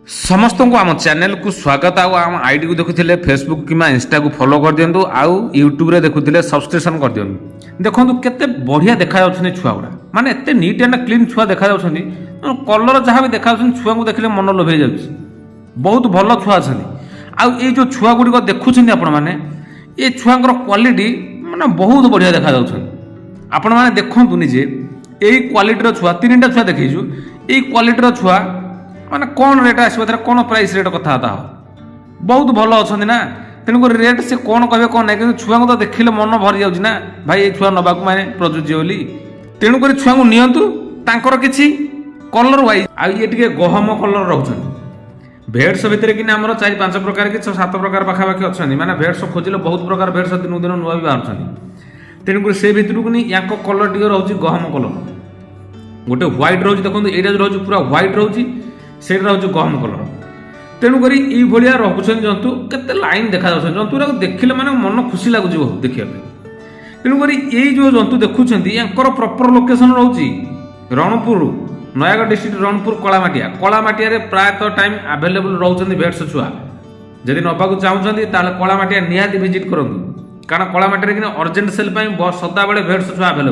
समस्त को आम चैनल को स्वागत आम आईडी को देखुले फेसबुक कि इंस्टा को फॉलो कर दिंतु आउ यूट्यूब रे देखुले सब्सक्रिप्शन कर दिंतु देखो केते बढ़िया देखा छुआ गुड़ा माने एते नीट एंड क्लीन छुआ देखा कलर जहाँ भी देखा छुआ को देखले मन लोभे जा बहुत भल छुआ अच्छे जो छुआ गुड़िक देखुं आपण मैंने ये छुआ क्वालिटी माने बहुत बढ़िया देखा आपण मैंने देखु निजे यही क्वालिटीर छुआ तीन टा छुआ देखु यही क्वालिटीर छुआ माने कौन रेट आसो कौन प्राइस रेट कथा बहुत भल अच्छा ना तेणुक रेट से कौन कहे कौन ना कि छुआ को तो देखिले मन भरी जाऊँ ना भाई ये छुआ नवाक मैंने प्रযোज्य बोली तेणुक छुआ को नियंतु तांकर किछि कलर वाइज आ ये टिके गहम कलर रोचन भेड्स भितर कि आम 4-5 प्रकार कि 6-7 प्रकार पाखापाखि अच्छा माने भेड्स खोजिले बहुत प्रकार भेड्स दिन दिन नुआ भी बाहर तेणुक से भितर को या कलर टी रोचे गहम कलर गोटे व्हाइट रोज देखो यहाँ रोज पूरा व्हाइट रोचे से गहम कलर तेणुक ये रोचन जंतु केते लाइन देखा जंतु देखिले माने मन खुशी लगुच बहुत देखा तेणुक ये जो जंतु देखुं या प्रॉपर लोकेशन रोचे रणपुर नयागढ़ डिस्ट्रिक्ट रणपुर कलामाटिया प्रायतः टाइम आवेलेबल रोचे भेट्स छुआ जदि नवाक चाहते कलामाटिया निहाती विजिट करूँ कारण कलामाटिया अर्जेंट सेल सदाबले भेट्स छुआ आवेलेबल।